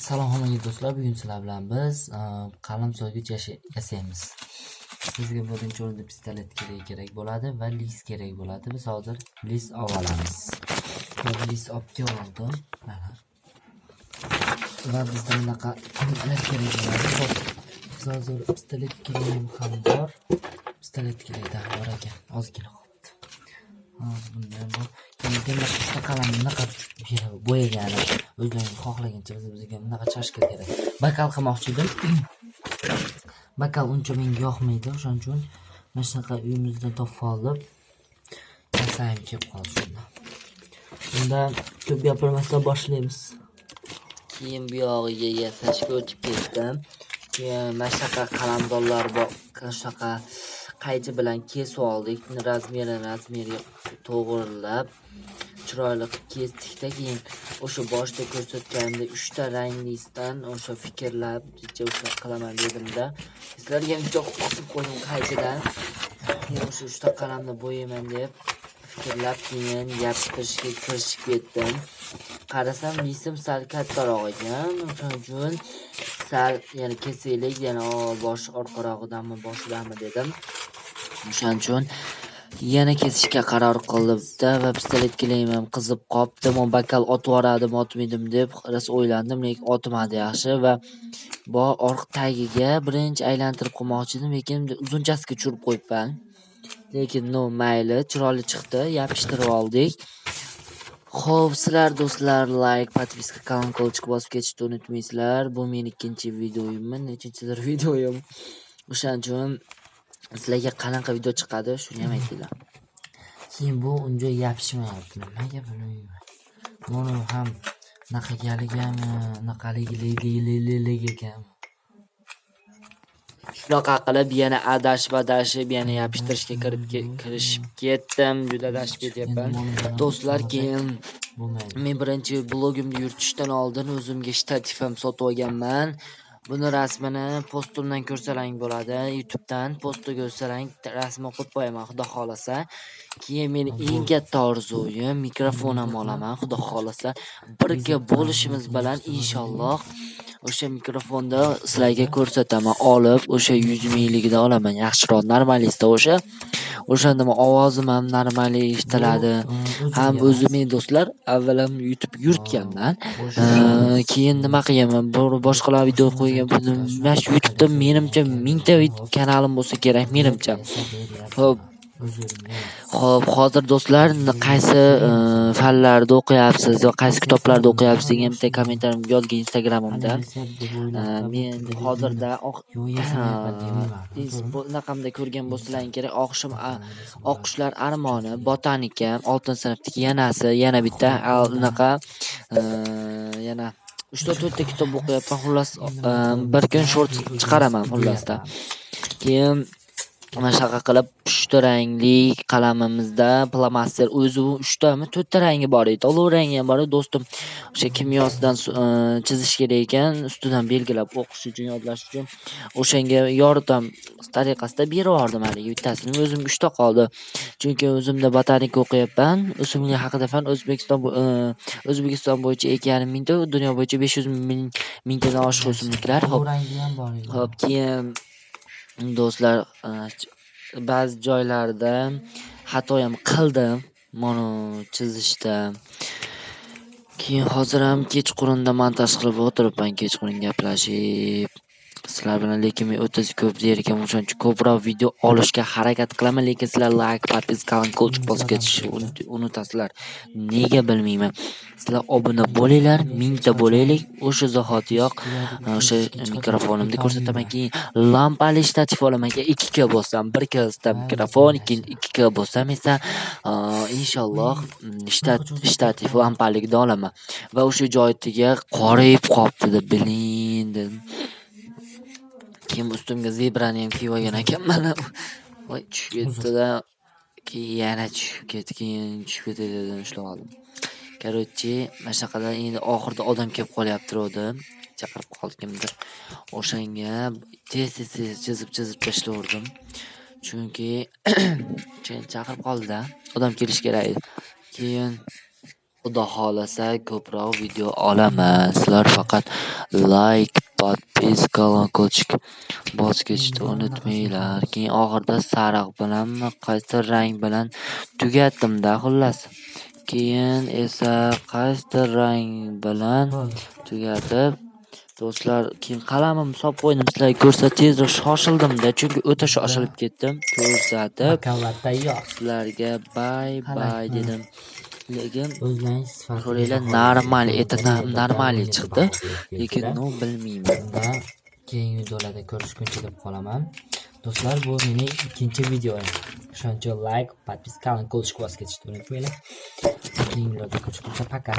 Salom hammaga do'stlar, bugun sizlar bilan biz qalam so'ygich yasaymiz. Sizga birinchi o'rinda pistolet kerak bo'ladi va lis kerak bo'ladi. Biz hozir lis olamiz. Lis olib oldim. Mana. Va bizda bunaqa kerak bo'ladi. Biz hozir pistolet kerak ham bor. Pistolet kerak bor ekan. Ozgina qoldi. Hozir bundan bu keyin qalamni bunaqa bo'yagan. O'zlaringiz xohlagancha bizga bunaqa chashka kerak. Bakal qilmoqchi edim. Bakal uncha menga yoqmaydi, o'shaning uchun mana shunaqa uyimizdan topib olib, yasayim kelib qoldi shunda. Unda ko'p gapirmasdan boshlaymiz. Keyin bu yog'iga yasashga o'tib ketdim. Keyin mana shunaqa qalamdonlar bor, shunaqa qaychi bilan kesib oldik. Razmeriga to'g'rilab chiroyli kesdikda, keyin o'sha boshda ko'rsatganimda 3 ta ranglisdan o'sha fikrlab o'sha qilaman dedimda, sizlarga ham juda qisib qo'ydim qaychidan. Keyin o'sha 3 ta qalamni bo'yayman deb fikrlab, keyin yopishtirishga kirishib ketdim. Qarasam lisim sal kattaroq ekan, o'shaning uchun sal yana kesaylik, yana bosh orqarog'idanmi boshidanmi dedim. O'shaning uchun yana kesishga qaror qilibdi va pistolet kelayman qizib qopti. Men bakal otib yuboradim, otmaydim deb rosa o'ylandim, lekin otmadi yaxshi va bu orqa tagiga birinchi aylantirib qo'ymoqchi edim, lekin uzunchasiga tushirib qo'yibman. Lekin mayli, chiroyli chiqdi, yopishtirib oldik. Xo'p, sizlar do'stlar, like, podpiska, kolokольчик bosib ketishni unutmaysizlar. Bu mening ikkinchi videoyimmi, nechinchidir videoyim. O'shaning uchun sizlarga qanaqa video chiqadi, shuni ham aytinglar. Keyin bu unga yopishmayapti. Nimaga bilmayman. Buni ham naqagaligami, naqaligiligami. Shunaqa qilib yana adashib yana yopishtirishga kirishib ketdim. Juda adashib ketyapman. Do'stlar, keyin men birinchi blogimni yuritishdan oldin o'zimga shtativ ham sotib olganman. Buni rasmini postimdan ko'rsalang bo'ladi. YouTubedan postga ko'rsalang, rasmini qo'yib qo'yaman, xudo xolasa. Keyin meni eng katta orzuyim mikrofon ham olaman, xudo xolasa. Birga bo'lishimiz bilan inshaalloh o'sha mikrofonda sizlarga ko'rsataman. Olib, o'sha 100 mingligida olaman, yaxshiroq, normalista o'sha. O'shanda ovozim ham normal eshitiladi. Ham o'zimning do'stlar, avvalam YouTube yuritganman. Keyin nima qilganman? Boshqalar video qo'ygan bo'ldim. Mana shu YouTube'da menimcha 1000 ta kanalim bo'lsa kerak, menimcha. Xo'p, hozir do'stlar, qaysi fanlarda o'qiyapsiz va qaysi kitoblarda o'qiyapsiz degan bitta kommentariy yozing Instagramimda. Men hozirda bunaqamda ko'rgan bo'lsalaring kerak, Oqqushlar armoni, botanika, 6-sinfniki yanasi, yana bitta unaqa yana 3-4 ta kitob o'qiyapman. Xullas, bir kun short chiqaraman xullasda. Keyin mana shunaqa qilib 3 ta rangli qalamimizda plomaster o'zi 3 tami 4 ta rangi bor edi. Olov rangi ham bor edi. Do'stim o'sha kimyosidan chizish kerak ekan, ustidan belgilab o'qish uchun, yodlash uchun o'shanga yordam tariqasida berib yubordim haligi bittasini. O'zim 3 ta qoldi. Chunki o'zimda botanika o'qiyapman. O'simlik haqida fan O'zbekiston bo'yicha 2,5 mingta, dunyo bo'yicha 500 mingtadan oshiq o'simliklar. Xo'p, keyin do'stlar, ba'zi joylarda xato ham qildim mana chizishda. Keyin hozir ham kechqurunda montaj qilib o'tiribman, kechqurun gaplashib sizlar bilan, lekin men o'ta ko'p zerikaman, o'shaning uchun ko'proq video olishga harakat qilaman, lekin sizlar like, podpiska, kolokольчик bosib ketishni unutasizlar. Nega bilmayman. Sizlar obuna bo'linglar, 1000 ta bo'laylik. O'sha zahotiyoq o'sha mikrofonimni ko'rsataman, keyin lampali shtativ olaman. 2 ga bo'lsam, 1 ga mikrofon, 2 ga bo'lsam esa inshaalloh shtativ lampalikda olaman. Va o'sha joytiga qorayib qolibdi deb biling dedim. Keyin ustimga zebrani ham kiyib olgan ekanman. Voy, tushib ketdi-da. Keyin yana tushib ketdi, keyin tushib ketdi dedim, ushlab oldim. Короче, mana shunaqada endi oxirida odam kelib qolyapti, chaqirib qoldi kimdir. O'shanga tez chizib tashlaverdim. Chunki chaqirib qoldi-da, odam kelish kerak edi. Keyin Xudo xolasa ko'proq video olaman. Sizlar faqat like, podpiska, колокольчик bosib ketishni unutmanglar. Keyin oxirida sariq bilanmi, qaysi rang bilan tugatdim-da xullas. Keyin esa qaysi rang bilan tugatib do'stlar, keyin qalamimni solib qo'ydim. Sizlarga ko'rsatib shoshildim-da, chunki o'ta shoshilib ketdim. Ko'rsatib sizlarga bay dedim. Lekin ko'ringlar, normal chiqdi. Lekin bilmayman. Keyingi videolarda ko'rishguncha deb qolaman. Do'stlar, bu mening ikkinchi videoim. O'shaning uchun like, podpiska, колокольчик bosib ketishni unutmanglar. Keyingi videoda ko'rishguncha paka.